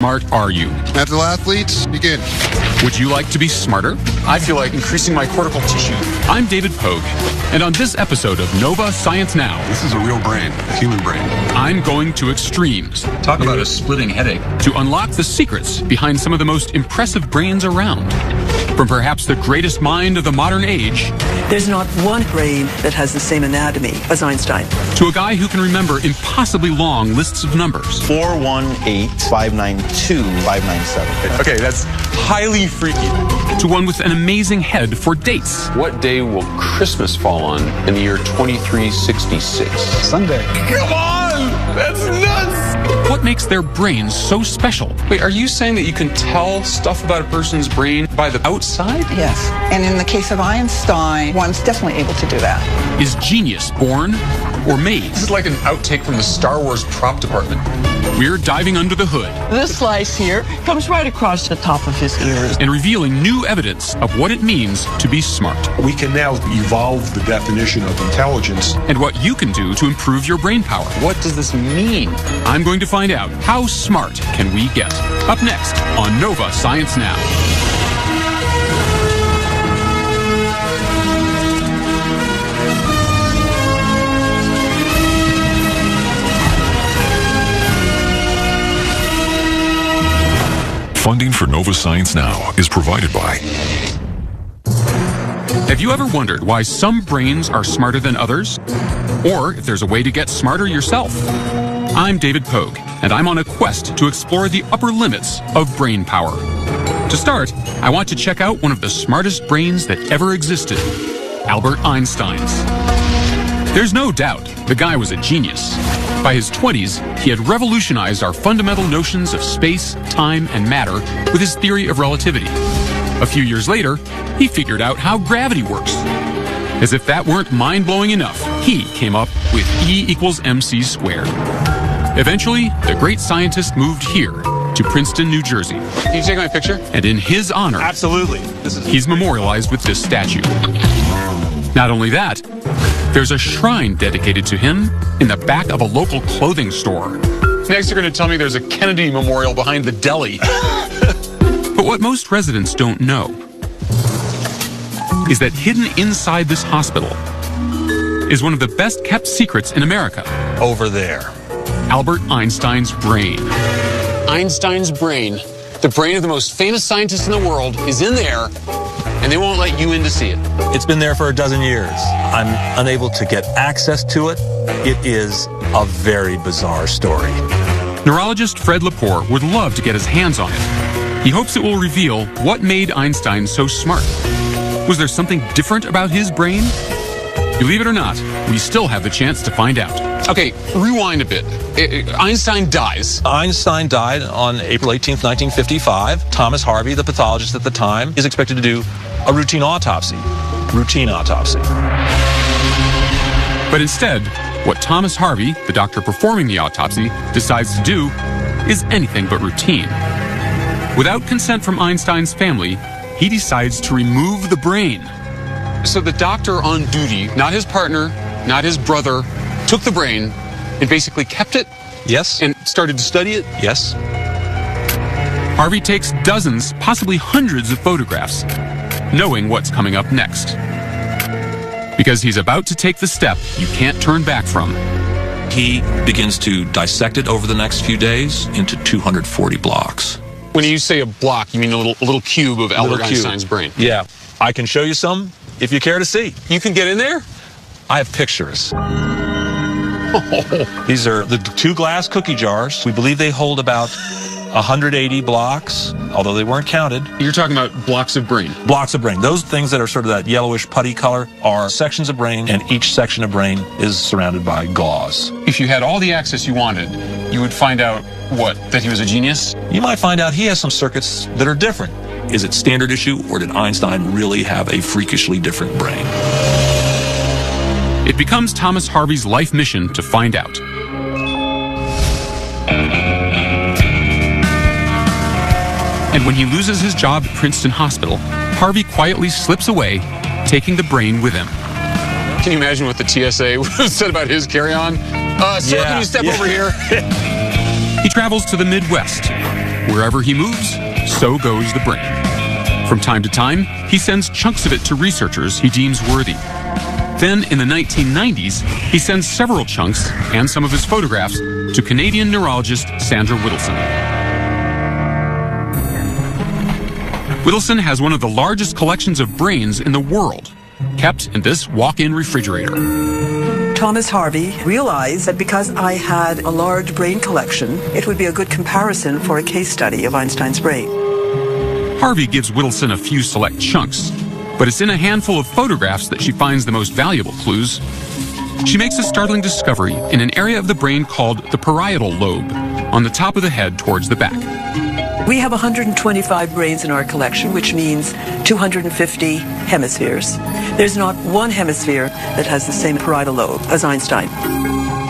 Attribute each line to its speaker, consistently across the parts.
Speaker 1: Smart are you?
Speaker 2: Mental athletes, begin.
Speaker 1: Would you like to be smarter?
Speaker 3: I feel like increasing my cortical tissue.
Speaker 1: I'm David Pogue, and on this episode of Nova Science Now,
Speaker 2: This is a real brain, a human brain.
Speaker 1: I'm going to extremes
Speaker 3: Talk about a splitting headache.
Speaker 1: to unlock the secrets behind some of the most impressive brains around. From perhaps the greatest mind of the modern age
Speaker 4: There's not one brain that has the same anatomy as Einstein.
Speaker 1: to a guy who can remember impossibly long lists of numbers.
Speaker 5: 418-592-597.
Speaker 3: Okay, that's highly freaky.
Speaker 1: To one with an amazing head for dates.
Speaker 6: What day will Christmas fall on in the year 2366?
Speaker 5: Sunday.
Speaker 3: Come on! That's nuts!
Speaker 1: What makes their brains so special?
Speaker 6: Wait, are you saying that you can tell stuff about a person's brain by the outside?
Speaker 7: Yes, and in the case of Einstein, one's definitely able to do that.
Speaker 1: Is genius born or made?
Speaker 3: This is like an outtake from the Star Wars prop department.
Speaker 1: We're diving under the hood
Speaker 4: This slice here comes right across the top of his ears.
Speaker 1: and revealing new evidence of what it means to be smart
Speaker 8: We can now evolve the definition of intelligence.
Speaker 1: and what you can do to improve your brain power.
Speaker 6: What does this mean?
Speaker 1: I'm going to find out how smart can we get. Up next on Nova Science Now.
Speaker 9: Funding for Nova Science Now is provided by...
Speaker 1: Have you ever wondered why some brains are smarter than others? Or if there's a way to get smarter yourself? I'm David Pogue, and I'm on a quest to explore the upper limits of brain power. To start, I want to check out one of the smartest brains that ever existed, Albert Einstein's. There's no doubt the guy was a genius. By his 20s, he had revolutionized our fundamental notions of space, time, and matter with his theory of relativity. A few years later, he figured out how gravity works. As if that weren't mind-blowing enough, he came up with E equals mc squared. Eventually, the great scientist moved here to Princeton, New Jersey.
Speaker 6: Can you take my picture?
Speaker 1: And in his honor,
Speaker 3: Absolutely.
Speaker 1: he's memorialized with this statue. Not only that, there's a shrine dedicated to him in the back of a local clothing store.
Speaker 3: Next, you're going to tell me there's a Kennedy Memorial behind the deli.
Speaker 1: But what most residents don't know is that hidden inside this hospital is one of the best kept secrets in America,
Speaker 3: Over there.
Speaker 1: Albert Einstein's brain.
Speaker 6: Einstein's brain, the brain of the most famous scientist in the world, is in there, and they won't let you in to see it.
Speaker 10: It's been there for a dozen years. I'm unable to get access to it. It is a very bizarre story.
Speaker 1: Neurologist Fred Lepore would love to get his hands on it. He hopes it will reveal what made Einstein so smart. Was there something different about his brain? Believe it or not, we still have the chance to find out.
Speaker 6: Okay, rewind a bit. Einstein dies.
Speaker 10: Einstein died on April 18th, 1955. Thomas Harvey, the pathologist at the time, is expected to do a routine autopsy.
Speaker 1: But instead, what Thomas Harvey, the doctor performing the autopsy, decides to do is anything but routine. Without consent from Einstein's family, he decides to remove the brain.
Speaker 6: So the doctor on duty, not his partner, not his brother, took the brain and basically kept it
Speaker 10: Yes?
Speaker 6: and started to study it.
Speaker 10: Yes?
Speaker 1: Harvey takes dozens, possibly hundreds of photographs, knowing what's coming up next. Because he's about to take the step you can't turn back from.
Speaker 10: He begins to dissect it over the next few days into 240 blocks.
Speaker 6: When you say a block, you mean a little cube of Albert
Speaker 10: Little cube.
Speaker 6: Einstein's brain.
Speaker 10: Yeah. I can show you some if you care to see.
Speaker 6: You can get in there?
Speaker 10: I have pictures. These are the two glass cookie jars. We believe they hold about 180 blocks, although they weren't counted.
Speaker 6: You're talking about blocks of brain.
Speaker 10: Blocks of brain. Those things that are sort of that yellowish putty color are sections of brain, and each section of brain is surrounded by gauze.
Speaker 6: If you had all the access you wanted, you would find out, what, that he was a genius?
Speaker 10: You might find out he has some circuits that are different. Is it standard issue, or did Einstein really have a freakishly different brain?
Speaker 1: It becomes Thomas Harvey's life mission to find out. And when he loses his job at Princeton Hospital, Harvey quietly slips away, taking the brain with him.
Speaker 6: Can you imagine what the TSA said about his carry-on? Sir, can you step over here?
Speaker 1: He travels to the Midwest, wherever he moves, so goes the brain. From time to time, he sends chunks of it to researchers he deems worthy. Then, in the 1990s, he sends several chunks and some of his photographs to Canadian neurologist Sandra Whittleson. Whittleson has one of the largest collections of brains in the world, kept in this walk-in refrigerator.
Speaker 4: Thomas Harvey realized that because I had a large brain collection, it would be a good comparison for a case study of Einstein's brain.
Speaker 1: Harvey gives Whittleson a few select chunks, but it's in a handful of photographs that she finds the most valuable clues. She makes a startling discovery in an area of the brain called the parietal lobe, on the top of the head towards the back.
Speaker 4: We have 125 brains in our collection, which means 250 hemispheres. There's not one hemisphere that has the same parietal lobe as Einstein.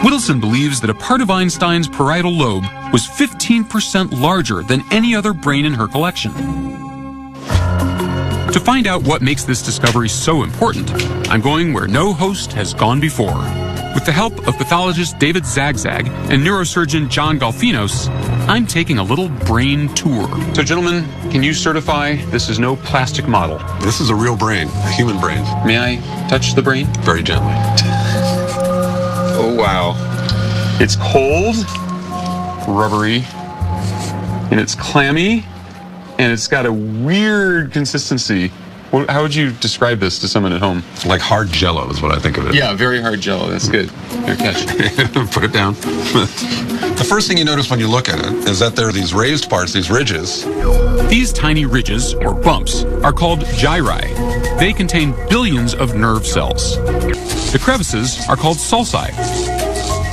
Speaker 1: Whittleson believes that a part of Einstein's parietal lobe was 15% larger than any other brain in her collection. To find out what makes this discovery so important, I'm going where no host has gone before. With the help of pathologist David Zagzag and neurosurgeon John Golfinos, I'm taking a little brain tour.
Speaker 3: So, gentlemen, can you certify this is no plastic model?
Speaker 2: This is a real brain, a human brain.
Speaker 3: May I touch the brain?
Speaker 2: Very gently.
Speaker 3: Oh, wow. It's cold, rubbery, and it's clammy, and it's got a weird consistency. How would you describe this to someone at home?
Speaker 2: Like hard jello is what I think of it.
Speaker 3: Yeah, very hard jello. That's good. Here, catch.
Speaker 2: Put it down. The first thing you notice when you look at it is that there are these raised parts, these ridges.
Speaker 1: These tiny ridges, or bumps, are called gyri. They contain billions of nerve cells. The crevices are called sulci.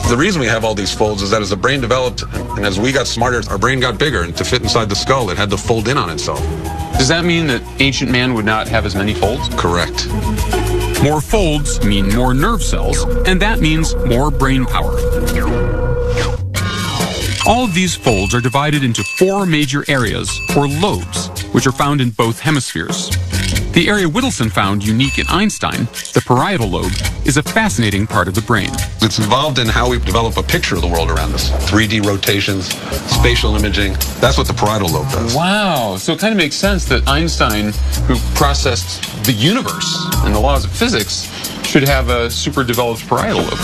Speaker 2: The reason we have all these folds is that as the brain developed and as we got smarter, our brain got bigger, and to fit inside the skull, it had to fold in on itself.
Speaker 3: Does that mean that ancient man would not have as many folds?
Speaker 2: Correct.
Speaker 1: More folds mean more nerve cells, and that means more brain power. All of these folds are divided into 4 major areas, or lobes, which are found in both hemispheres. The area Whittleson found unique in Einstein, the parietal lobe, is a fascinating part of the brain.
Speaker 2: It's involved in how we develop a picture of the world around us. 3D rotations, spatial imaging. That's what the parietal lobe does.
Speaker 3: Wow. So it kind of makes sense that Einstein, who processed the universe and the laws of physics, should have a super developed parietal lobe.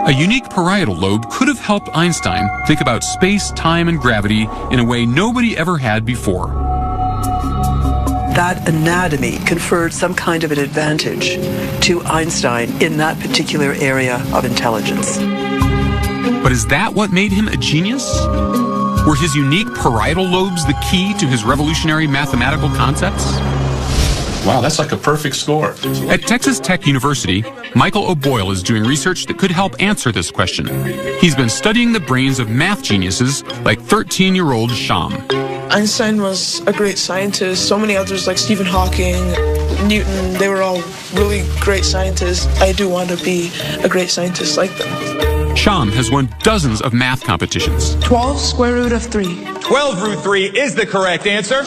Speaker 1: A unique parietal lobe could have helped Einstein think about space, time, and gravity in a way nobody ever had before.
Speaker 4: That anatomy conferred some kind of an advantage to Einstein in that particular area of intelligence.
Speaker 1: But is that what made him a genius? Were his unique parietal lobes the key to his revolutionary mathematical concepts?
Speaker 8: Wow, that's like a perfect score.
Speaker 1: At Texas Tech University, Michael O'Boyle is doing research that could help answer this question. He's been studying the brains of math geniuses like 13-year-old Sham.
Speaker 5: Einstein was a great scientist. So many others like Stephen Hawking, Newton, they were all really great scientists. I do want to be a great scientist like them.
Speaker 1: Sham has won dozens of math competitions.
Speaker 5: 12 square root of 3.
Speaker 11: 12 root 3 is the correct answer.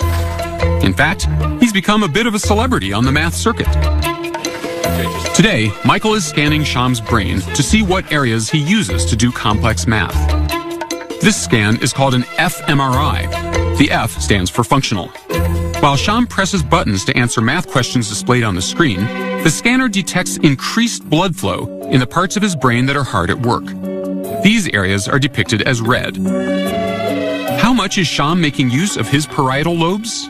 Speaker 1: In fact, he's become a bit of a celebrity on the math circuit. Today, Michael is scanning Sham's brain to see what areas he uses to do complex math. This scan is called an fMRI. The F stands for functional. While Sham presses buttons to answer math questions displayed on the screen, the scanner detects increased blood flow in the parts of his brain that are hard at work. These areas are depicted as red. How much is Sham making use of his parietal lobes?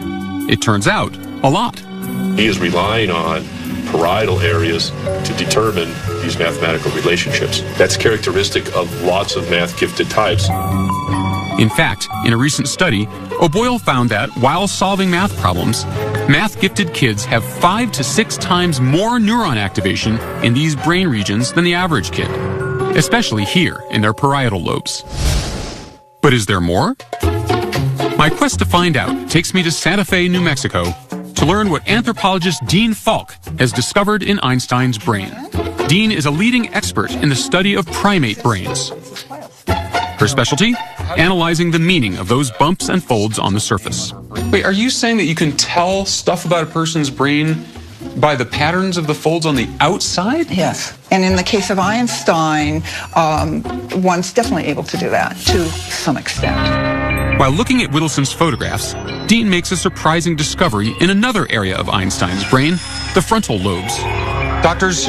Speaker 1: It turns out, a lot.
Speaker 12: He is relying on parietal areas to determine these mathematical relationships. That's characteristic of lots of math-gifted types.
Speaker 1: In fact, in a recent study, O'Boyle found that while solving math problems, math-gifted kids have 5 to 6 times more neuron activation in these brain regions than the average kid, especially here in their parietal lobes. But is there more? My quest to find out takes me to Santa Fe, New Mexico, to learn what anthropologist Dean Falk has discovered in Einstein's brain. Dean is a leading expert in the study of primate brains. Her specialty? Analyzing the meaning of those bumps and folds on the surface.
Speaker 3: Wait, are you saying that you can tell stuff about a person's brain by the patterns of the folds on the outside?
Speaker 7: Yes. And in the case of Einstein, one's definitely able to do that to some extent.
Speaker 1: While looking at Whittleson's photographs, Dean makes a surprising discovery in another area of Einstein's brain, the frontal lobes. Doctors,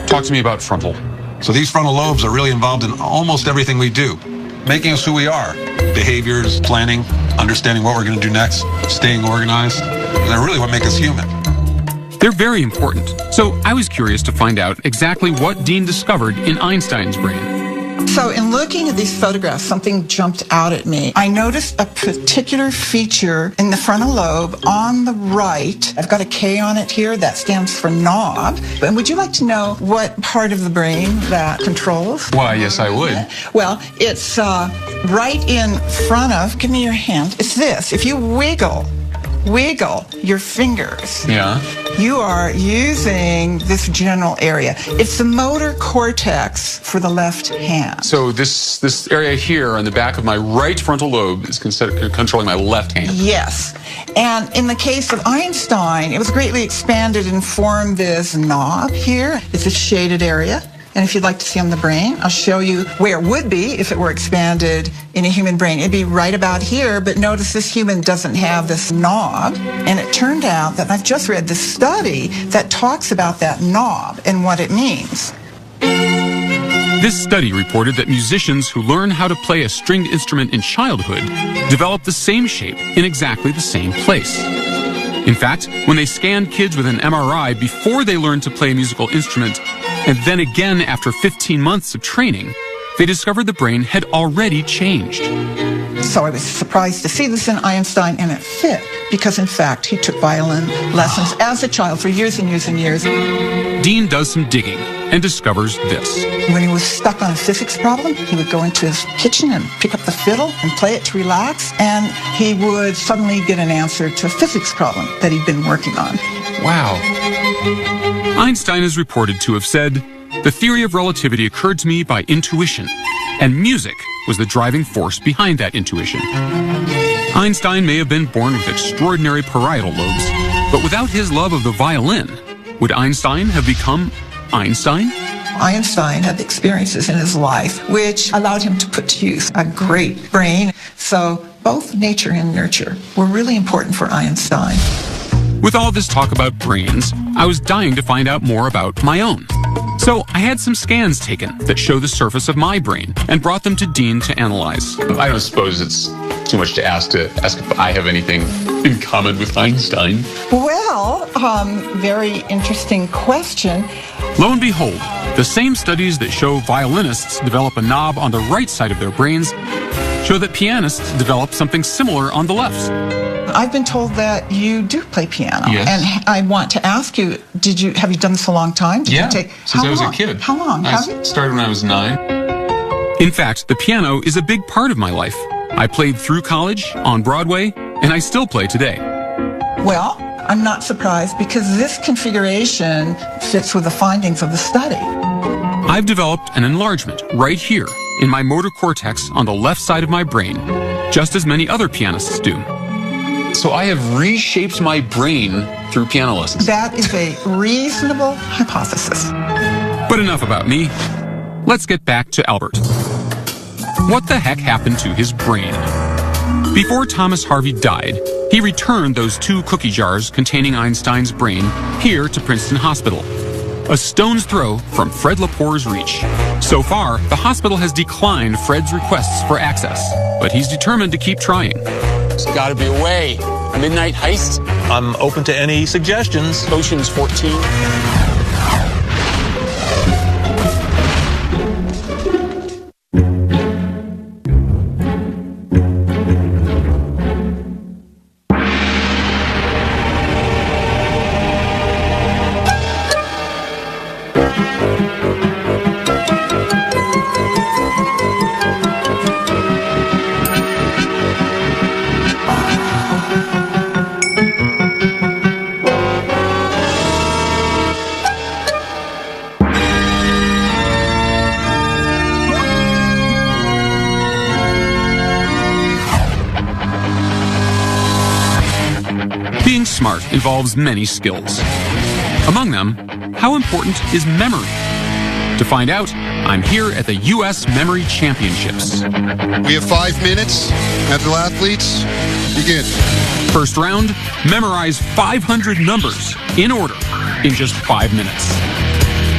Speaker 1: talk to me about frontal.
Speaker 2: So these frontal lobes are really involved in almost everything we do, making us who we are. Behaviors, planning, understanding what we're going to do next, staying organized. They're really what make us human.
Speaker 1: They're very important, so I was curious to find out exactly what Dean discovered in Einstein's brain.
Speaker 7: So in looking at these photographs, something jumped out at me. I noticed a particular feature in the frontal lobe on the right. I've got a K on it here. That stands for knob. And would you like to know what part of the brain that controls?
Speaker 3: Why, yes, I would.
Speaker 7: Well, it's right in front of, give me your hand. It's this. If you wiggle your fingers, you are using this general area. It's the motor cortex for the left hand.
Speaker 3: So this area here on the back of my right frontal lobe is controlling my left hand.
Speaker 7: Yes. And in the case of Einstein, it was greatly expanded and formed this knob here. It's a shaded area. And if you'd like to see on the brain, I'll show you where it would be if it were expanded in a human brain. It'd be right about here, but notice this human doesn't have this knob. And it turned out that I've just read this study that talks about that knob and what it means.
Speaker 1: This study reported that musicians who learn how to play a stringed instrument in childhood develop the same shape in exactly the same place. In fact, when they scanned kids with an MRI before they learned to play a musical instrument, and then again after 15 months of training, they discovered the brain had already changed.
Speaker 7: So I was surprised to see this in Einstein, and it fit, because in fact he took violin lessons as a child for years and years and years.
Speaker 1: Dean does some digging and discovers this.
Speaker 7: When he was stuck on a physics problem, he would go into his kitchen and pick up the fiddle and play it to relax, and he would suddenly get an answer to a physics problem that he'd been working on.
Speaker 1: Wow. Einstein is reported to have said, "The theory of relativity occurred to me by intuition, and music was the driving force behind that intuition." Einstein may have been born with extraordinary parietal lobes, but without his love of the violin, would Einstein have become Einstein?
Speaker 7: Einstein had experiences in his life which allowed him to put to use a great brain. So both nature and nurture were really important for Einstein.
Speaker 1: With all this talk about brains, I was dying to find out more about my own. So I had some scans taken that show the surface of my brain and brought them to Dean to analyze.
Speaker 3: I don't suppose it's too much to ask if I have anything in common with Einstein.
Speaker 7: Well, very interesting question.
Speaker 1: Lo and behold, the same studies that show violinists develop a knob on the right side of their brains show that pianists develop something similar on the left.
Speaker 7: I've been told that you do play piano.
Speaker 3: Yes.
Speaker 7: And I want to ask you, have you done this a long time?
Speaker 3: Since I was a kid.
Speaker 7: How long?
Speaker 3: I started when I was 9.
Speaker 1: In fact, the piano is a big part of my life. I played through college, on Broadway, and I still play today.
Speaker 7: Well, I'm not surprised because this configuration fits with the findings of the study.
Speaker 1: I've developed an enlargement right here in my motor cortex on the left side of my brain, just as many other pianists do.
Speaker 3: So I have reshaped my brain through piano lessons.
Speaker 7: That is a reasonable hypothesis.
Speaker 1: But enough about me. Let's get back to Albert. What the heck happened to his brain? Before Thomas Harvey died, he returned those 2 cookie jars containing Einstein's brain here to Princeton Hospital, a stone's throw from Fred Lepore's reach. So far, the hospital has declined Fred's requests for access, but he's determined to keep trying.
Speaker 6: There's gotta be a way. Midnight heist?
Speaker 10: I'm open to any suggestions.
Speaker 6: Ocean's 14?
Speaker 1: Being smart involves many skills. Among them, how important is memory? To find out, I'm here at the U.S. Memory Championships.
Speaker 13: We have 5 minutes. Mental athletes, begin.
Speaker 1: First round, memorize 500 numbers in order in just 5 minutes.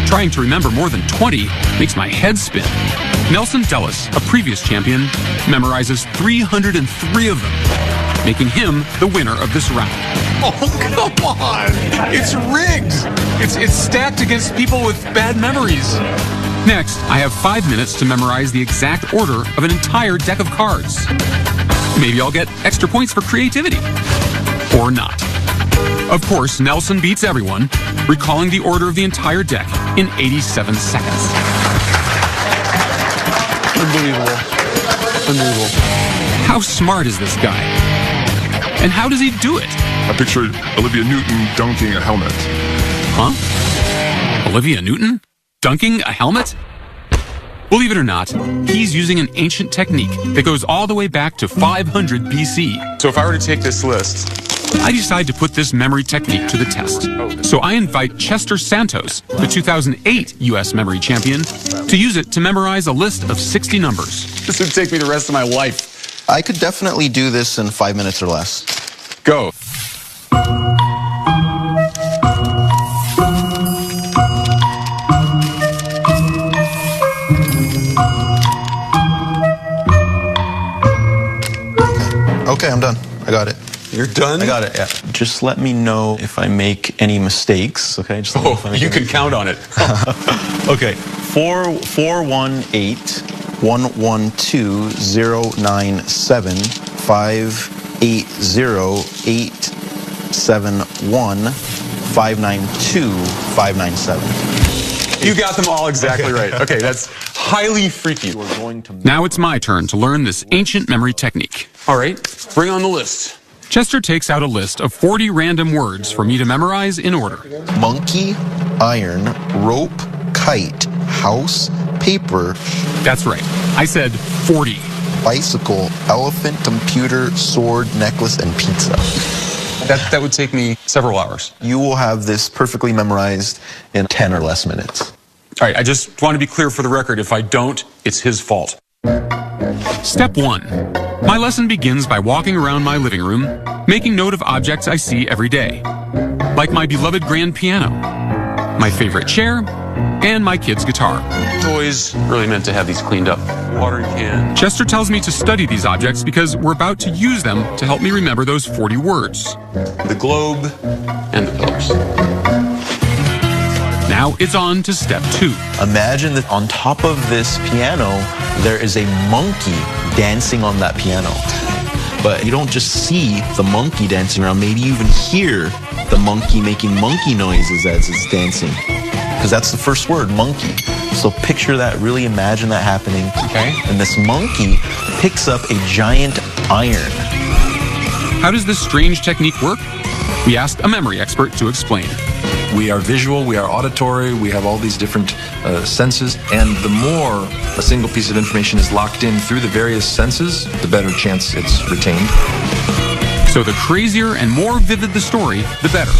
Speaker 1: Trying to remember more than 20 makes my head spin. Nelson Dellis, a previous champion, memorizes 303 of them, making him the winner of this round.
Speaker 3: Oh, come on. It's rigged. It's stacked against people with bad memories.
Speaker 1: Next, I have 5 minutes to memorize the exact order of an entire deck of cards. Maybe I'll get extra points for creativity. Or not. Of course, Nelson beats everyone, recalling the order of the entire deck in 87 seconds.
Speaker 3: Unbelievable. Unbelievable.
Speaker 1: How smart is this guy? And how does he do it?
Speaker 9: I pictured Olivia Newton dunking a helmet.
Speaker 1: Huh? Olivia Newton? Dunking a helmet? Believe it or not, he's using an ancient technique that goes all the way back to 500 BC.
Speaker 3: So if I were to take this list,
Speaker 1: I decide to put this memory technique to the test. So I invite Chester Santos, the 2008 U.S. Memory Champion, to use it to memorize a list of 60 numbers.
Speaker 3: this would take me the rest of my life.
Speaker 14: I could definitely do this in 5 minutes or less.
Speaker 3: Go.
Speaker 14: Okay, I'm done. I got it.
Speaker 3: You're done?
Speaker 14: I got it, yeah. Just let me know if I make any mistakes, okay? Just let me know if I make
Speaker 3: You can count on it.
Speaker 14: Okay, 418 112 097 580 871 592 597.
Speaker 3: You got them all exactly right. Okay, that's highly freaky.
Speaker 1: Now it's my turn to learn this ancient memory technique.
Speaker 3: All right, bring on the list.
Speaker 1: Chester takes out a list of 40 random words for me to memorize in order.
Speaker 14: Monkey, iron, rope, kite, house, paper.
Speaker 1: That's right. I said 40.
Speaker 14: Bicycle, elephant, computer, sword, necklace, and pizza.
Speaker 3: That would take me several hours.
Speaker 14: You will have this perfectly memorized in 10 or less minutes.
Speaker 3: All right, I just want to be clear for the record. If I don't, it's his fault.
Speaker 1: Step 1. My lesson begins by walking around my living room, making note of objects I see every day, like my beloved grand piano, my favorite chair, and my kid's guitar.
Speaker 3: Toys really meant to have these cleaned up. Watering can.
Speaker 1: Chester tells me to study these objects because we're about to use them to help me remember those 40 words.
Speaker 3: The globe and the pillars.
Speaker 1: Now it's on to step 2.
Speaker 14: Imagine that on top of this piano, there is a monkey dancing on that piano. But you don't just see the monkey dancing around, maybe you even hear the monkey making monkey noises as it's dancing. Because that's the first word, monkey. So picture that, really imagine that happening.
Speaker 3: Okay.
Speaker 14: And this monkey picks up a giant iron.
Speaker 1: How does this strange technique work? We asked a memory expert to explain.
Speaker 15: We are visual, we are auditory, we have all these different senses, and the more a single piece of information is locked in through the various senses, the better chance it's retained.
Speaker 1: So the crazier and more vivid the story, the better.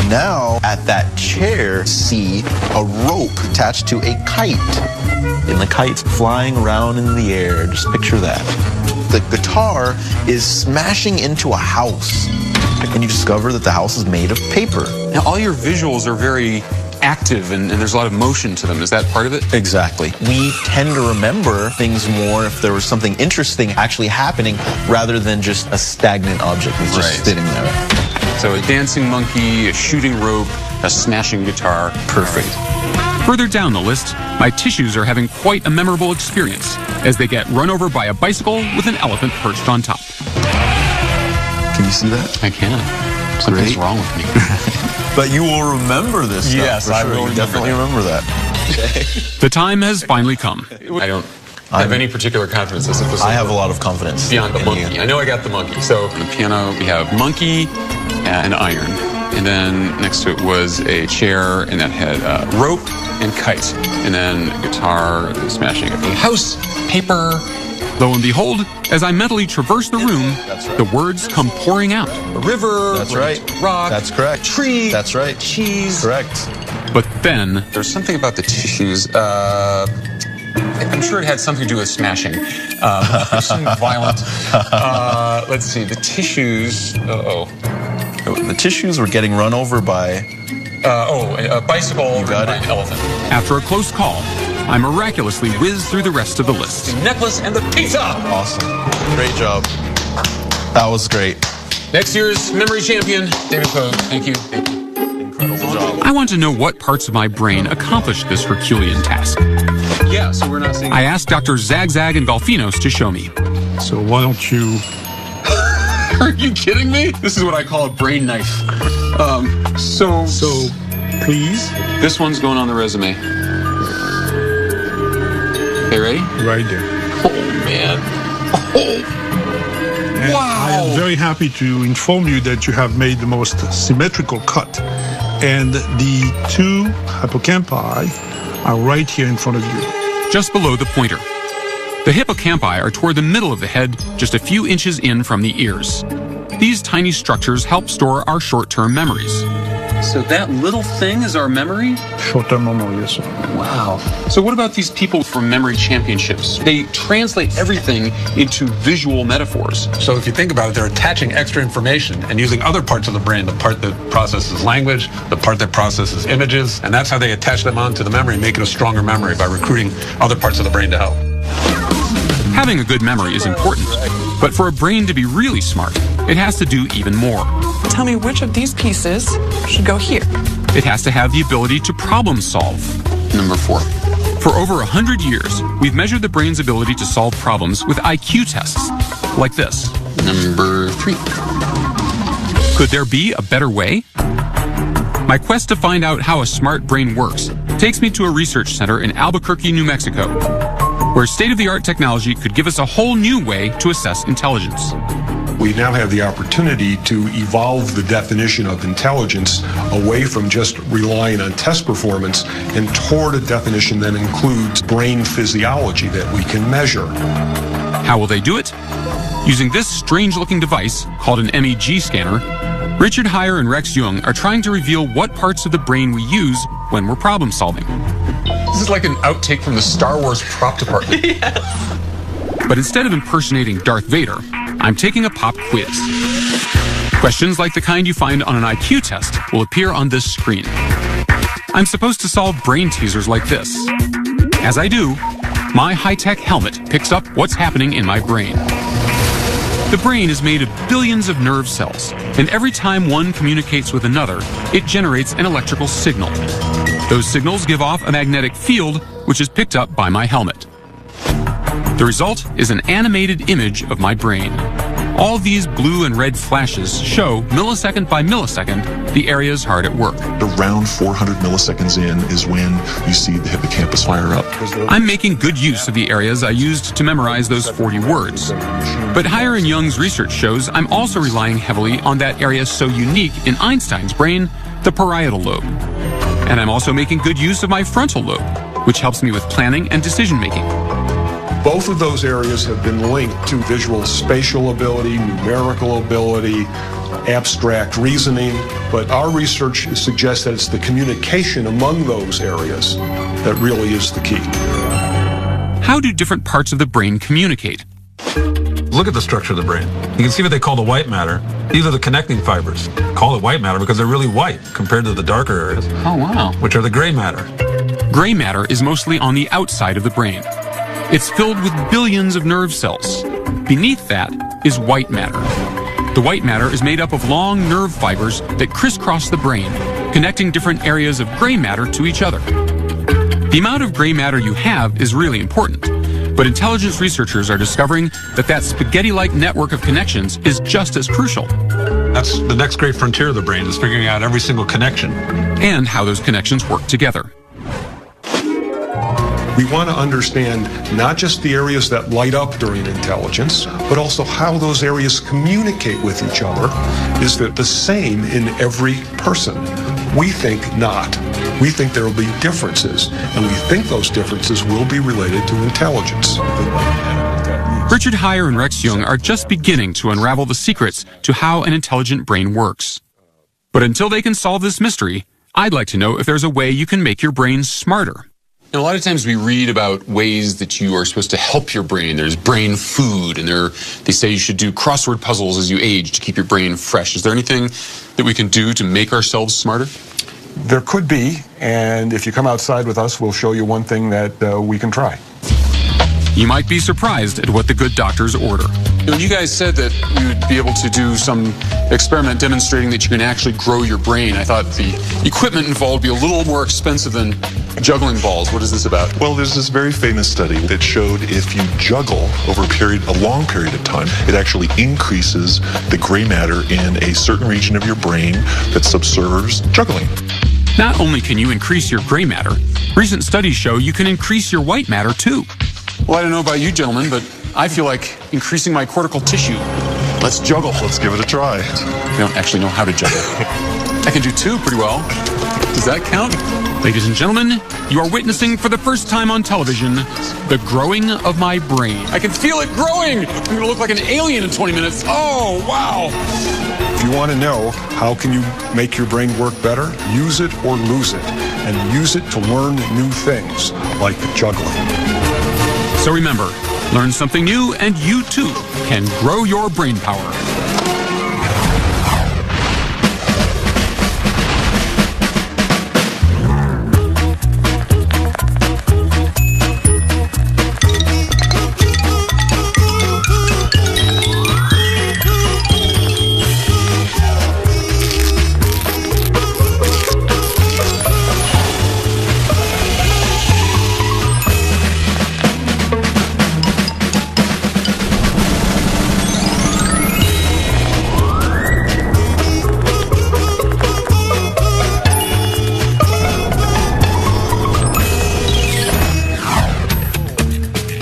Speaker 14: Now, at that chair, see a rope attached to a kite. And the kite's flying around in the air. Just picture that. The guitar is smashing into a house. And you discover that the house is made of paper.
Speaker 3: Now, all your visuals are very active and there's a lot of motion to them. Is that part of it?
Speaker 14: Exactly. We tend to remember things more if there was something interesting actually happening rather than just a stagnant object that's just sitting there.
Speaker 3: So a dancing monkey, a shooting rope, a smashing guitar.
Speaker 14: Perfect.
Speaker 1: Further down the list, my tissues are having quite a memorable experience as they get run over by a bicycle with an elephant perched on top.
Speaker 14: Can you see that?
Speaker 3: I can. Something's wrong with me.
Speaker 14: But you will remember this stuff.
Speaker 3: Yes, I will
Speaker 14: definitely remember that.
Speaker 1: The time has finally come.
Speaker 3: I don't have any particular confidence.
Speaker 14: I have a lot of confidence.
Speaker 3: Beyond the monkey. I know I got the monkey. So on the piano, we have monkey and iron. And then next to it was a chair, and that had rope and kite. And then guitar, smashing a house, paper.
Speaker 1: Lo and behold, as I mentally traverse the room, the words come pouring out.
Speaker 3: A river.
Speaker 14: That's right.
Speaker 3: Rock.
Speaker 14: That's correct.
Speaker 3: Tree.
Speaker 14: That's right.
Speaker 3: Cheese.
Speaker 14: Correct.
Speaker 1: But then...
Speaker 3: There's something about the tissues. I'm sure it had something to do with smashing. There's some violent... let's see, the tissues...
Speaker 14: The tissues were getting run over by...
Speaker 3: a bicycle
Speaker 14: You got
Speaker 3: by
Speaker 14: it.
Speaker 3: an elephant.
Speaker 1: After a close call, I miraculously whizzed through the rest of the list.
Speaker 3: The necklace and the pizza!
Speaker 14: Awesome. Great job. That was great.
Speaker 3: Next year's memory champion, David Pogue. Thank you.
Speaker 14: Incredible job.
Speaker 1: I want to know what parts of my brain accomplished this Herculean task.
Speaker 3: Yeah, so we're not seeing...
Speaker 1: I asked Dr. Zagzag and Golfinos to show me.
Speaker 8: So why don't you...
Speaker 3: Are you kidding me? This is what I call a brain knife. So
Speaker 8: please.
Speaker 3: This one's going on the resume. Okay, ready?
Speaker 8: Right there.
Speaker 3: Oh, man.
Speaker 8: And
Speaker 3: Wow.
Speaker 8: I am very happy to inform you that you have made the most symmetrical cut. And the two hippocampi are right here in front of you.
Speaker 1: Just below the pointer. The hippocampi are toward the middle of the head, just a few inches in from the ears. These tiny structures help store our short-term memories.
Speaker 3: So that little thing is our memory?
Speaker 8: Short-term memory, yes, sir.
Speaker 3: Wow. So what about these people from memory championships? They translate everything into visual metaphors.
Speaker 2: So if you think about it, they're attaching extra information and using other parts of the brain, the part that processes language, the part that processes images, and that's how they attach them onto the memory and make it a stronger memory by recruiting other parts of the brain to help.
Speaker 1: Having a good memory is important, but for a brain to be really smart, it has to do even more.
Speaker 5: Tell me which of these pieces should go here.
Speaker 1: It has to have the ability to problem solve.
Speaker 3: Number 4.
Speaker 1: For over 100 years, we've measured the brain's ability to solve problems with IQ tests, like this.
Speaker 3: Number 3.
Speaker 1: Could there be a better way? My quest to find out how a smart brain works takes me to a research center in Albuquerque, New Mexico, where state-of-the-art technology could give us a whole new way to assess intelligence.
Speaker 8: We now have the opportunity to evolve the definition of intelligence away from just relying on test performance and toward a definition that includes brain physiology that we can measure.
Speaker 1: How will they do it? Using this strange-looking device, called an MEG scanner, Richard Heyer and Rex Jung are trying to reveal what parts of the brain we use when we're problem-solving.
Speaker 3: This is like an outtake from the Star Wars prop department.
Speaker 5: Yes.
Speaker 1: But instead of impersonating Darth Vader, I'm taking a pop quiz. Questions like the kind you find on an IQ test will appear on this screen. I'm supposed to solve brain teasers like this. As I do, my high-tech helmet picks up what's happening in my brain. The brain is made of billions of nerve cells, and every time one communicates with another, it generates an electrical signal. Those signals give off a magnetic field, which is picked up by my helmet. The result is an animated image of my brain. All these blue and red flashes show, millisecond by millisecond, the areas hard at work.
Speaker 9: Around 400 milliseconds in is when you see the hippocampus fire up.
Speaker 1: I'm making good use of the areas I used to memorize those 40 words. But Heyer and Jung's research shows I'm also relying heavily on that area so unique in Einstein's brain, the parietal lobe. And I'm also making good use of my frontal lobe, which helps me with planning and decision making.
Speaker 8: Both of those areas have been linked to visual spatial ability, numerical ability, abstract reasoning, but our research suggests that it's the communication among those areas that really is the key.
Speaker 1: How do different parts of the brain communicate?
Speaker 10: Look at the structure of the brain. You can see what they call the white matter. These are the connecting fibers. Call it white matter because they're really white compared to the darker areas.
Speaker 3: Oh, wow.
Speaker 10: Which are the gray matter.
Speaker 1: Gray matter is mostly on the outside of the brain. It's filled with billions of nerve cells. Beneath that is white matter. The white matter is made up of long nerve fibers that crisscross the brain, connecting different areas of gray matter to each other. The amount of gray matter you have is really important, but intelligence researchers are discovering that that spaghetti-like network of connections is just as crucial.
Speaker 2: That's the next great frontier of the brain, is figuring out every single connection.
Speaker 1: And how those connections work together.
Speaker 8: We want to understand not just the areas that light up during intelligence, but also how those areas communicate with each other. Is that the same in every person? We think not. We think there will be differences, and we think those differences will be related to intelligence.
Speaker 1: Richard Heyer and Rex Jung are just beginning to unravel the secrets to how an intelligent brain works. But until they can solve this mystery, I'd like to know if there's a way you can make your brain smarter.
Speaker 6: Now, a lot of times we read about ways that you are supposed to help your brain. There's brain food, and they say you should do crossword puzzles as you age to keep your brain fresh. Is there anything that we can do to make ourselves smarter?
Speaker 8: There could be, and if you come outside with us, we'll show you one thing that we can try.
Speaker 1: You might be surprised at what the good doctors order.
Speaker 6: When you guys said that we would be able to do some experiment demonstrating that you can actually grow your brain, I thought the equipment involved would be a little more expensive than juggling balls. What is this about?
Speaker 9: Well, there's this very famous study that showed if you juggle over a long period of time, it actually increases the gray matter in a certain region of your brain that subserves juggling.
Speaker 1: Not only can you increase your gray matter, recent studies show you can increase your white matter too.
Speaker 6: Well, I don't know about you gentlemen, but I feel like increasing my cortical tissue. Let's juggle.
Speaker 9: Let's give it a try.
Speaker 6: I don't actually know how to juggle. I can do two pretty well. Does that count?
Speaker 1: Ladies and gentlemen, you are witnessing for the first time on television the growing of my brain.
Speaker 6: I can feel it growing. I'm going to look like an alien in 20 minutes. Oh, wow.
Speaker 8: If you want to know how can you make your brain work better, use it or lose it, and use it to learn new things like juggling.
Speaker 1: So remember, learn something new and you too can grow your brain power.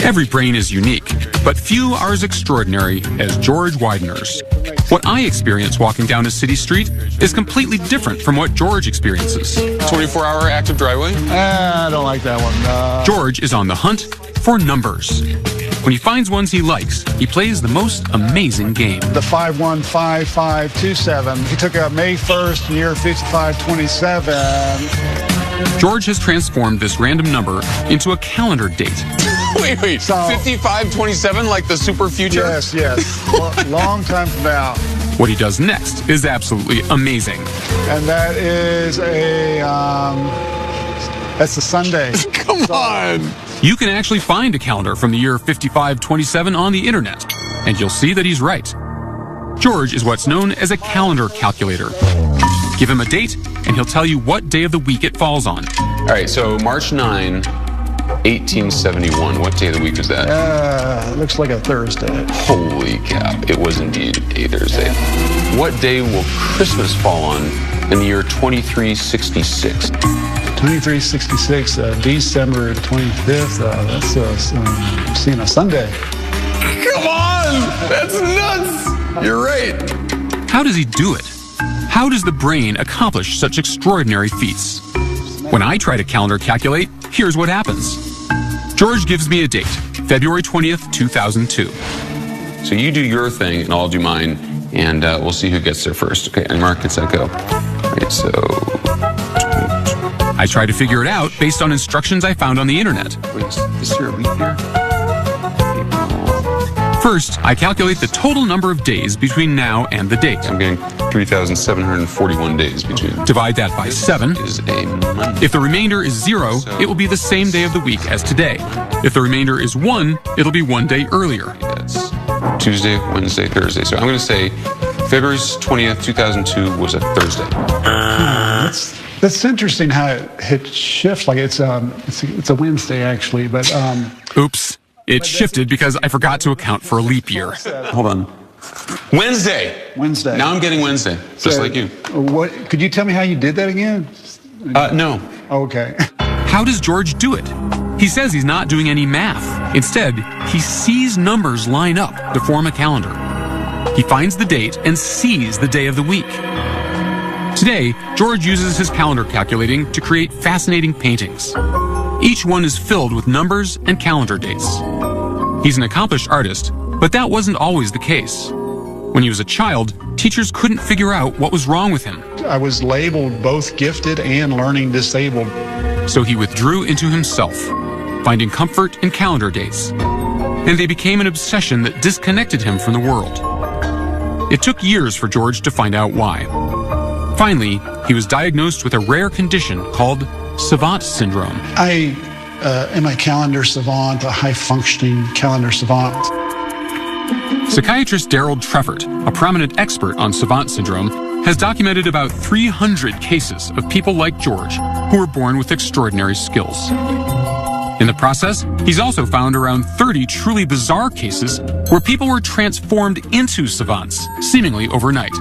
Speaker 1: Every brain is unique, but few are as extraordinary as George Widener's. What I experience walking down a city street is completely different from what George experiences.
Speaker 6: 24-hour active driveway?
Speaker 16: I don't like that one.
Speaker 1: George is on the hunt for numbers. When he finds ones he likes, he plays the most amazing game.
Speaker 16: The 515527. He took out May 1st, year 5527.
Speaker 1: George has transformed this random number into a calendar date.
Speaker 6: Wait. So, 5527, like the super future?
Speaker 16: Yes. Long time from now.
Speaker 1: What he does next is absolutely amazing.
Speaker 16: And that is that's a Sunday.
Speaker 6: Come on.
Speaker 1: You can actually find a calendar from the year 5527 on the internet, and you'll see that he's right. George is what's known as a calendar calculator. Give him a date, and he'll tell you what day of the week it falls on.
Speaker 6: All right, so March 9, 1871. What day of the week is that?
Speaker 16: Looks like a Thursday.
Speaker 6: Holy cow. It was indeed a Thursday. What day will Christmas fall on in the year 2366?
Speaker 16: 2366, December 25th. That's seeing a Sunday.
Speaker 6: Come on! That's nuts! You're right.
Speaker 1: How does he do it? How does the brain accomplish such extraordinary feats? When I try to calendar calculate, here's what happens. George gives me a date, February 20th, 2002.
Speaker 6: So you do your thing, and I'll do mine, and we'll see who gets there first. Okay, and Mark, gets that go. All right, so...
Speaker 1: I try to figure it out based on instructions I found on the internet.
Speaker 6: Wait, is this year a leap year?
Speaker 1: First, I calculate the total number of days between now and the date.
Speaker 6: I'm getting 3,741 days between.
Speaker 1: Divide that by 7.
Speaker 6: Is a Monday.
Speaker 1: If the remainder is 0, it will be the same day of the week as today. If the remainder is 1, it'll be 1 day earlier.
Speaker 6: That's Tuesday, Wednesday, Thursday. So I'm going to say February 20th, 2002 was a Thursday.
Speaker 16: That's interesting how it shifts. Like it's a Wednesday actually, but
Speaker 1: oops, it shifted because I forgot to account for a leap year.
Speaker 6: Hold on. Wednesday. Now I'm getting Wednesday, just like you.
Speaker 16: What? Could you tell me how you did that again?
Speaker 6: No.
Speaker 16: Okay.
Speaker 1: How does George do it? He says he's not doing any math. Instead, he sees numbers line up to form a calendar. He finds the date and sees the day of the week. Today, George uses his calendar calculating to create fascinating paintings. Each one is filled with numbers and calendar dates. He's an accomplished artist, but that wasn't always the case. When he was a child, teachers couldn't figure out what was wrong with him.
Speaker 16: I was labeled both gifted and learning disabled.
Speaker 1: So he withdrew into himself, finding comfort in calendar days. And they became an obsession that disconnected him from the world. It took years for George to find out why. Finally, he was diagnosed with a rare condition called savant syndrome.
Speaker 16: I am a calendar savant, a high-functioning calendar savant.
Speaker 1: Psychiatrist Daryl Treffert, a prominent expert on savant syndrome, has documented about 300 cases of people like George who were born with extraordinary skills. In the process, he's also found around 30 truly bizarre cases where people were transformed into savants, seemingly overnight.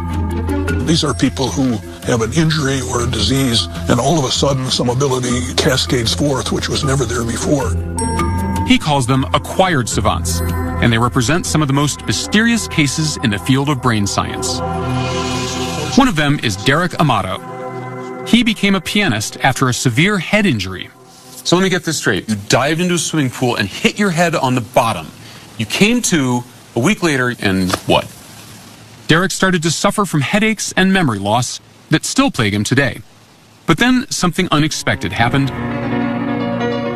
Speaker 17: These are people who have an injury or a disease, and all of a sudden some ability cascades forth, which was never there before.
Speaker 1: He calls them acquired savants, and they represent some of the most mysterious cases in the field of brain science. One of them is Derek Amato. He became a pianist after a severe head injury.
Speaker 6: So let me get this straight. You dived into a swimming pool and hit your head on the bottom. You came to a week later and what?
Speaker 1: Derek started to suffer from headaches and memory loss that still plague him today. But then something unexpected happened.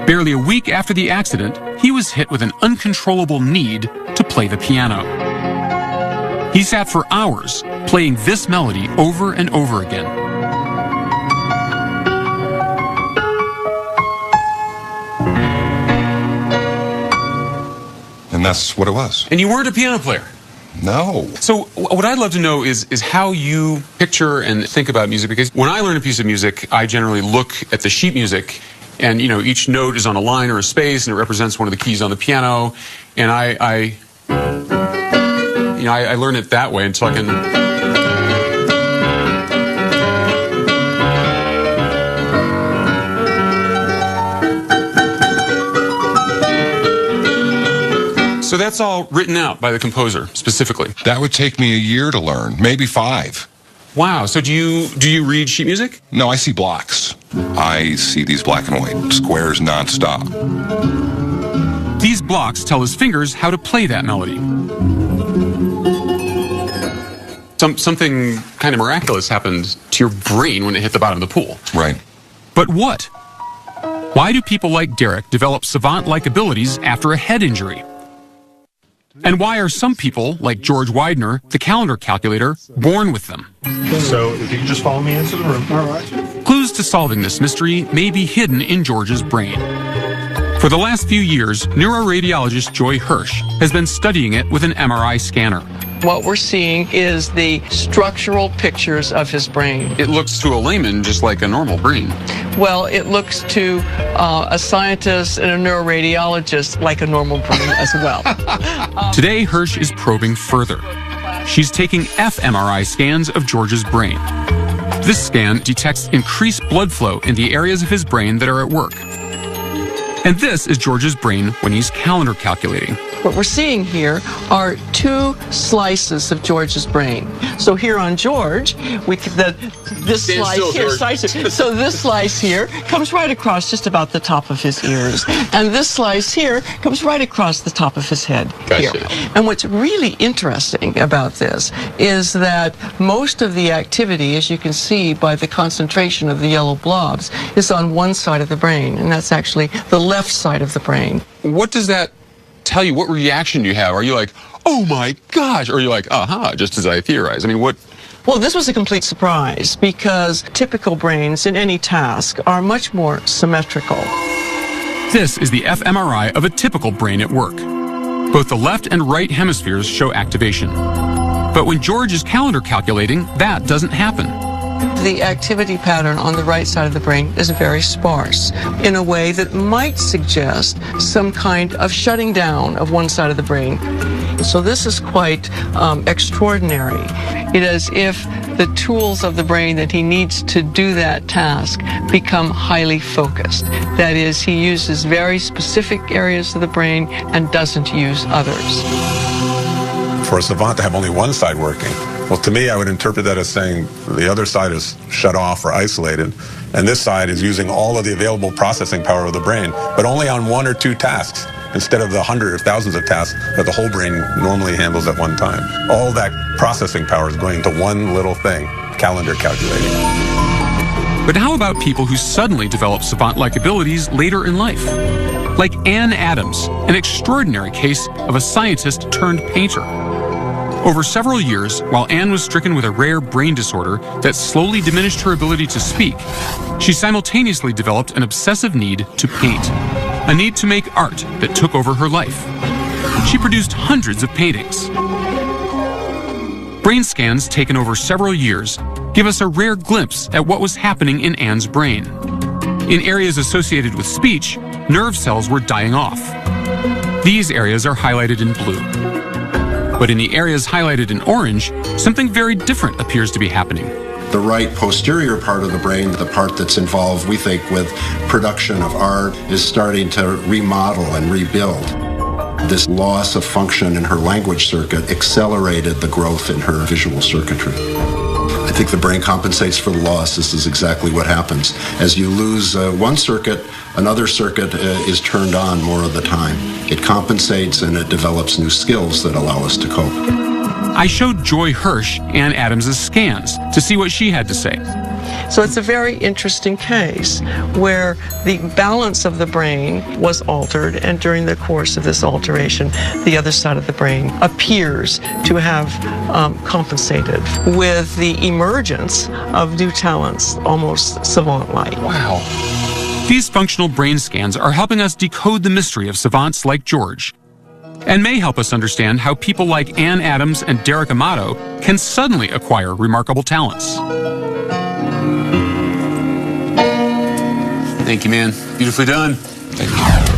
Speaker 1: Barely a week after the accident, he was hit with an uncontrollable need to play the piano. He sat for hours playing this melody over and over again.
Speaker 18: And that's what it was.
Speaker 6: And you weren't a piano player?
Speaker 18: No.
Speaker 6: So what I'd love to know is how you picture and think about music, because when I learn a piece of music, I generally look at the sheet music, and you know, each note is on a line or a space, and it represents one of the keys on the piano, and I learn it that way until I can. So that's all written out by the composer, specifically?
Speaker 18: That would take me a year to learn, maybe 5.
Speaker 6: Wow, so do you read sheet music?
Speaker 18: No, I see blocks. I see these black and white squares nonstop.
Speaker 1: These blocks tell his fingers how to play that melody. Something kind of miraculous happened to your brain when it hit the bottom of the pool.
Speaker 18: Right.
Speaker 1: But what? Why do people like Derek develop savant-like abilities after a head injury? And why are some people, like George Widener, the calendar calculator, born with them?
Speaker 19: So if you can just follow me into the room. All right.
Speaker 1: Clues to solving this mystery may be hidden in George's brain. For the last few years, neuroradiologist Joy Hirsch has been studying it with an MRI scanner.
Speaker 20: What we're seeing is the structural pictures of his brain.
Speaker 6: It looks to a layman just like a normal brain.
Speaker 20: Well, it looks to a scientist and a neuroradiologist like a normal brain as well.
Speaker 1: Today, Hirsch is probing further. She's taking fMRI scans of George's brain. This scan detects increased blood flow in the areas of his brain that are at work. And this is George's brain when he's calendar calculating.
Speaker 20: What we're seeing here are 2 slices of George's brain. So here on George, this slice here, so this slice here comes right across just about the top of his ears, and this slice here comes right across the top of his head.
Speaker 6: Gotcha.
Speaker 20: Here. And what's really interesting about this is that most of the activity, as you can see by the concentration of the yellow blobs, is on one side of the brain, and that's actually the left side of the brain.
Speaker 6: What does that tell you? What reaction do you have? Are you like, oh my gosh? Or are you like, aha, just as I theorized? I mean, what?
Speaker 20: Well, this was a complete surprise because typical brains in any task are much more symmetrical.
Speaker 1: This is the fMRI of a typical brain at work. Both the left and right hemispheres show activation. But when George is calendar calculating, that doesn't happen.
Speaker 20: The activity pattern on the right side of the brain is very sparse in a way that might suggest some kind of shutting down of one side of the brain. So this is quite extraordinary. It is as if the tools of the brain that he needs to do that task become highly focused. That is, he uses very specific areas of the brain and doesn't use others.
Speaker 2: For a savant to have only one side working, well, to me, I would interpret that as saying the other side is shut off or isolated, and this side is using all of the available processing power of the brain, but only on 1 or 2 tasks. instead of the hundreds or thousands of tasks that the whole brain normally handles at one time. All that processing power is going to one little thing, calendar calculating.
Speaker 1: But how about people who suddenly develop savant-like abilities later in life? Like Anne Adams, an extraordinary case of a scientist turned painter. Over several years, while Anne was stricken with a rare brain disorder that slowly diminished her ability to speak, she simultaneously developed an obsessive need to paint, a need to make art that took over her life. She produced hundreds of paintings. Brain scans taken over several years give us a rare glimpse at what was happening in Anne's brain. In areas associated with speech, nerve cells were dying off. These areas are highlighted in blue. But in the areas highlighted in orange, something very different appears to be happening.
Speaker 21: The right posterior part of the brain, the part that's involved, we think, with production of art, is starting to remodel and rebuild. This loss of function in her language circuit accelerated the growth in her visual circuitry. I think the brain compensates for the loss. This is exactly what happens. As you lose one circuit, another circuit is turned on more of the time. It compensates and it develops new skills that allow us to cope.
Speaker 1: I showed Joy Hirsch Anne Adams' scans to see what she had to say.
Speaker 20: So it's a very interesting case where the balance of the brain was altered, and during the course of this alteration, the other side of the brain appears to have compensated with the emergence of new talents, almost savant-like.
Speaker 1: Wow. These functional brain scans are helping us decode the mystery of savants like George, and may help us understand how people like Anne Adams and Derek Amato can suddenly acquire remarkable talents.
Speaker 6: Thank you, man. Beautifully done. Thank you.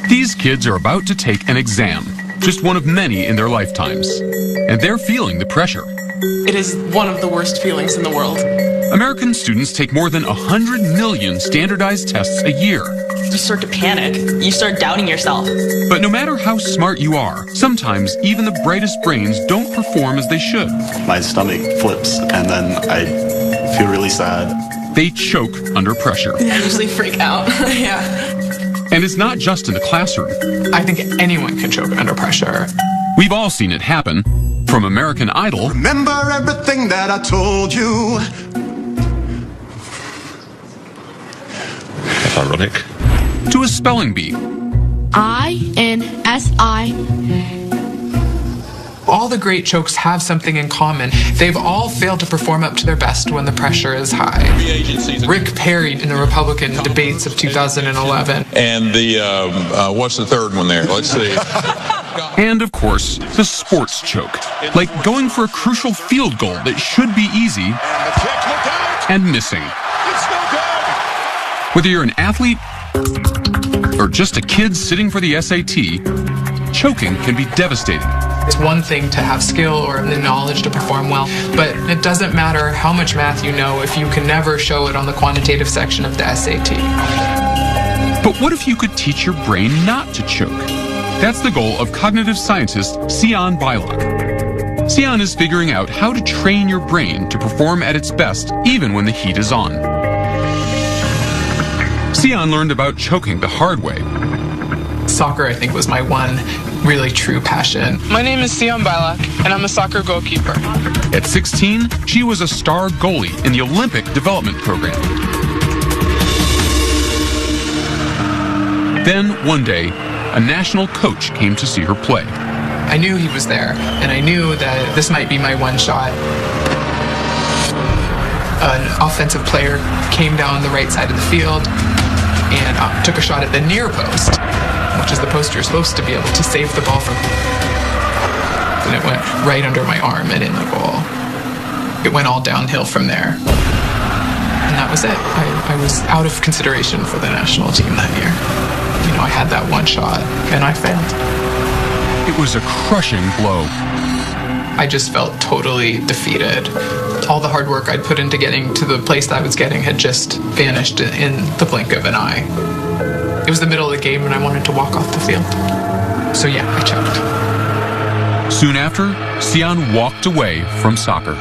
Speaker 1: These kids are about to take an exam, just one of many in their lifetimes, and they're feeling the pressure.
Speaker 5: It is one of the worst feelings in the world.
Speaker 1: American students take more than 100 million standardized tests a year.
Speaker 22: You start to panic. You start doubting yourself.
Speaker 1: But no matter how smart you are, sometimes even the brightest brains don't perform as they should.
Speaker 23: My stomach flips, and then I feel really sad.
Speaker 1: They choke under pressure.
Speaker 22: I usually freak out.
Speaker 5: Yeah.
Speaker 1: And it's not just in the classroom.
Speaker 5: I think anyone can choke under pressure.
Speaker 1: We've all seen it happen. From American Idol.
Speaker 24: Remember everything that I told you.
Speaker 18: That's ironic.
Speaker 1: To a spelling bee.
Speaker 22: INSI.
Speaker 5: All the great chokes have something in common. They've all failed to perform up to their best when the pressure is high. Rick Perry in the Republican debates of 2011.
Speaker 25: And the, what's the third one there? Let's see.
Speaker 1: And, of course, the sports choke. Like going for a crucial field goal that should be easy and missing. Whether you're an athlete or just a kid sitting for the SAT, choking can be devastating.
Speaker 5: It's one thing to have skill or the knowledge to perform well, but it doesn't matter how much math you know if you can never show it on the quantitative section of the SAT.
Speaker 1: But what if you could teach your brain not to choke? That's the goal of cognitive scientist Sion Beilock. Sion is figuring out how to train your brain to perform at its best even when the heat is on. Sion learned about choking the hard way.
Speaker 5: Soccer, I think, was my one really true passion. My name is Sion Beilock, and I'm a soccer goalkeeper.
Speaker 1: At 16, she was a star goalie in the Olympic Development Program. Then, one day, a national coach came to see her play.
Speaker 5: I knew he was there, and I knew that this might be my one shot. An offensive player came down the right side of the field and took a shot at the near post, which is the post you're supposed to be able to save the ball from.
Speaker 4: and it went right under my arm and in the goal. It went all downhill from there. And that was it. I was out of consideration for the national team that year. You know, I had that one shot, and I failed.
Speaker 1: It was a crushing blow.
Speaker 4: I just felt totally defeated. All the hard work I'd put into getting to the place that I was getting had just vanished in the blink of an eye. It was the middle of the game, and I wanted to walk off the field. So yeah, I choked.
Speaker 1: Soon after, Sion walked away from soccer.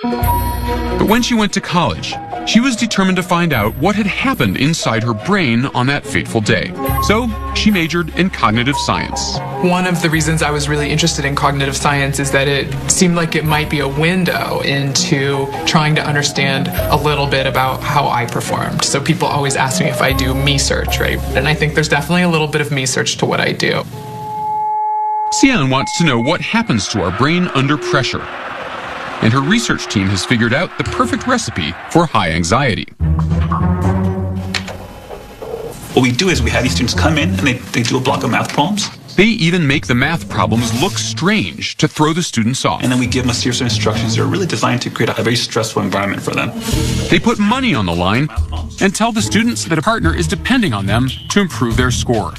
Speaker 1: But when she went to college, she was determined to find out what had happened inside her brain on that fateful day. So she majored in cognitive science.
Speaker 4: One of the reasons I was really interested in cognitive science is that it seemed like it might be a window into trying to understand a little bit about how I performed. So people always ask me if I do me-search, right? And I think there's definitely a little bit of me-search to what I do.
Speaker 1: Sion wants to know what happens to our brain under pressure. And her research team has figured out the perfect recipe for high anxiety.
Speaker 7: What we do is we have these students come in and they do a block of math problems.
Speaker 1: They even make the math problems look strange to throw the students off.
Speaker 7: And then we give them a series of instructions that are really designed to create a very stressful environment for them.
Speaker 1: They put money on the line and tell the students that a partner is depending on them to improve their score.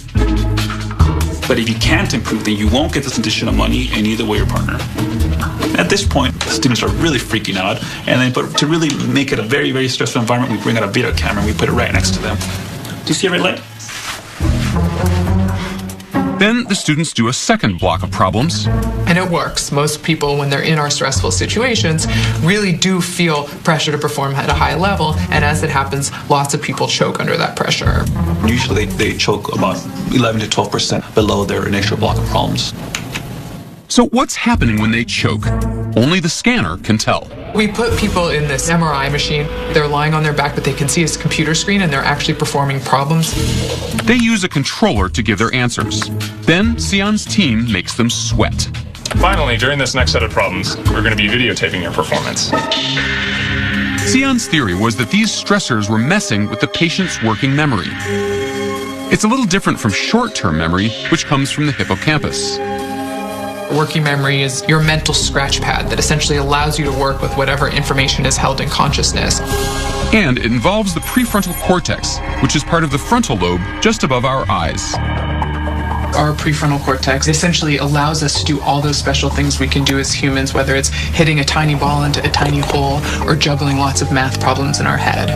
Speaker 7: But if you can't improve, then you won't get this additional money, and neither will your partner. At this point, the students are really freaking out. And then, but to really make it a very, very stressful environment, we bring out a video camera and we put it right next to them. Do you see a red light?
Speaker 1: Then the students do a second block of problems.
Speaker 4: And it works. Most people, when they're in our stressful situations, really do feel pressure to perform at a high level. And as it happens, lots of people choke under that pressure.
Speaker 7: Usually they choke about 11 to 12% below their initial block of problems.
Speaker 1: So what's happening when they choke? Only the scanner can tell.
Speaker 4: We put people in this MRI machine. They're lying on their back, but they can see a computer screen and they're actually performing problems.
Speaker 1: They use a controller to give their answers. Then Sion's team makes them sweat.
Speaker 11: Finally, during this next set of problems, we're going to be videotaping your performance.
Speaker 1: Sion's theory was that these stressors were messing with the patient's working memory. It's a little different from short-term memory, which comes from the hippocampus.
Speaker 4: Working memory is your mental scratch pad that essentially allows you to work with whatever information is held in consciousness.
Speaker 1: And it involves the prefrontal cortex, which is part of the frontal lobe just above our eyes.
Speaker 4: Our prefrontal cortex essentially allows us to do all those special things we can do as humans, whether it's hitting a tiny ball into a tiny hole or juggling lots of math problems in our head.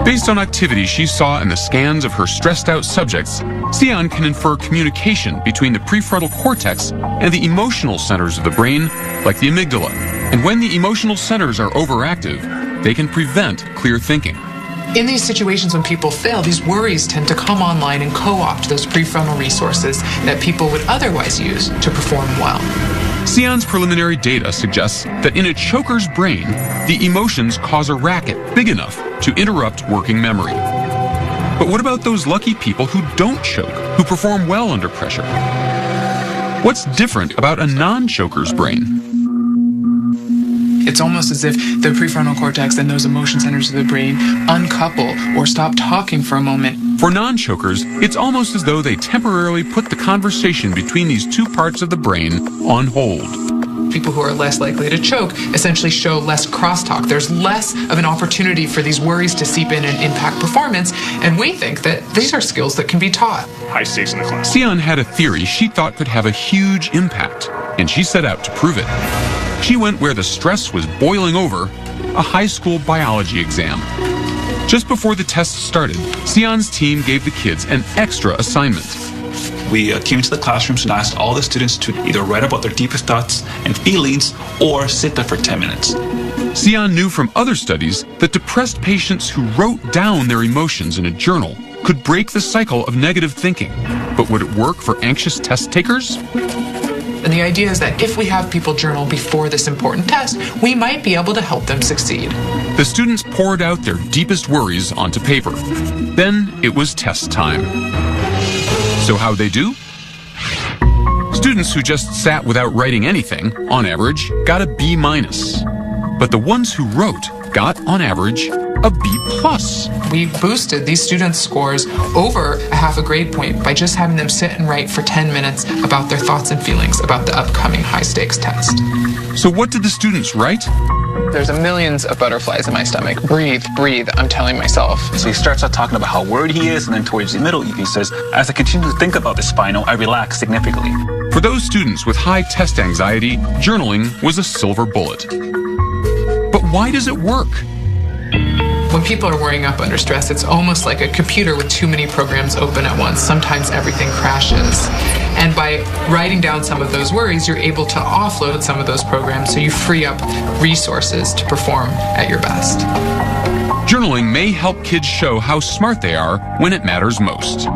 Speaker 1: Based on activity she saw in the scans of her stressed-out subjects, Sion can infer communication between the prefrontal cortex and the emotional centers of the brain, like the amygdala. And when the emotional centers are overactive, they can prevent clear thinking.
Speaker 4: In these situations when people fail, these worries tend to come online and co-opt those prefrontal resources that people would otherwise use to perform well.
Speaker 1: Sion's preliminary data suggests that in a choker's brain, the emotions cause a racket big enough to interrupt working memory. But what about those lucky people who don't choke, who perform well under pressure? What's different about a non-choker's brain?
Speaker 4: It's almost as if the prefrontal cortex and those emotion centers of the brain uncouple or stop talking for a moment.
Speaker 1: For non-chokers, it's almost as though they temporarily put the conversation between these two parts of the brain on hold.
Speaker 4: People who are less likely to choke essentially show less crosstalk. There's less of an opportunity for these worries to seep in and impact performance, and we think that these are skills that can be taught.
Speaker 11: High stakes in the class.
Speaker 1: Sion had a theory she thought could have a huge impact, and she set out to prove it. She went where the stress was boiling over, a high school biology exam. Just before the test started, Sion's team gave the kids an extra assignment.
Speaker 7: We came into the classrooms and asked all the students to either write about their deepest thoughts and feelings or sit there for 10 minutes.
Speaker 1: Sion knew from other studies that depressed patients who wrote down their emotions in a journal could break the cycle of negative thinking. But would it work for anxious test takers?
Speaker 4: And the idea is that if we have people journal before this important test, we might be able to help them succeed.
Speaker 1: The students poured out their deepest worries onto paper. Then it was test time. So how'd they do? Students who just sat without writing anything, on average, got a B-. But the ones who wrote got, on average, a B+.
Speaker 4: We boosted these students' scores over a half a grade point by just having them sit and write for 10 minutes about their thoughts and feelings about the upcoming high-stakes test.
Speaker 1: So what did the students write?
Speaker 4: There's millions of butterflies in my stomach. Breathe, breathe, I'm telling myself.
Speaker 7: So he starts out talking about how worried he is, and then towards the middle, he says, as I continue to think about this final, I relax significantly.
Speaker 1: For those students with high test anxiety, journaling was a silver bullet. But why does it work?
Speaker 4: When people are worrying up under stress, it's almost like a computer with too many programs open at once. Sometimes everything crashes. And by writing down some of those worries, you're able to offload some of those programs so you free up resources to perform at your best.
Speaker 1: Journaling may help kids show how smart they are when it matters most.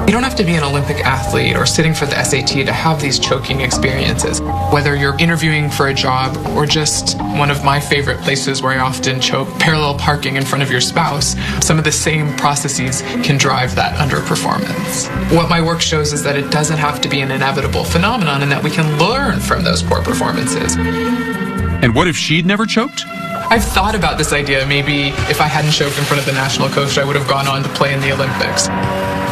Speaker 4: You don't have to be an Olympic athlete or sitting for the SAT to have these choking experiences. Whether you're interviewing for a job or just one of my favorite places where I often choke, parallel parking in front of your spouse, some of the same processes can drive that underperformance. What my work shows is that it doesn't have to be an inevitable phenomenon and that we can learn from those poor performances.
Speaker 1: And what if she'd never choked?
Speaker 4: I've thought about this idea. Maybe if I hadn't choked in front of the national coach, I would have gone on to play in the Olympics.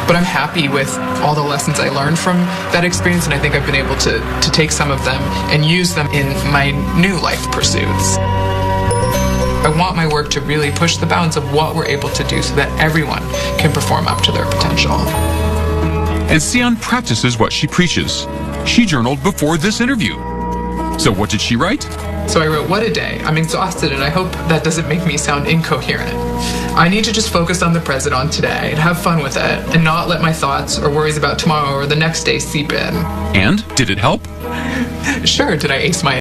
Speaker 4: But I'm happy with all the lessons I learned from that experience, and I think I've been able to take some of them and use them in my new life pursuits. I want my work to really push the bounds of what we're able to do so that everyone can perform up to their potential.
Speaker 1: And Sion practices what she preaches. She journaled before this interview. So what did she write?
Speaker 4: So I wrote, what a day. I'm exhausted, and I hope that doesn't make me sound incoherent. I need to just focus on the present, on today, and have fun with it, and not let my thoughts or worries about tomorrow or the next day seep in.
Speaker 1: And did it help?
Speaker 4: Sure. Did I ace my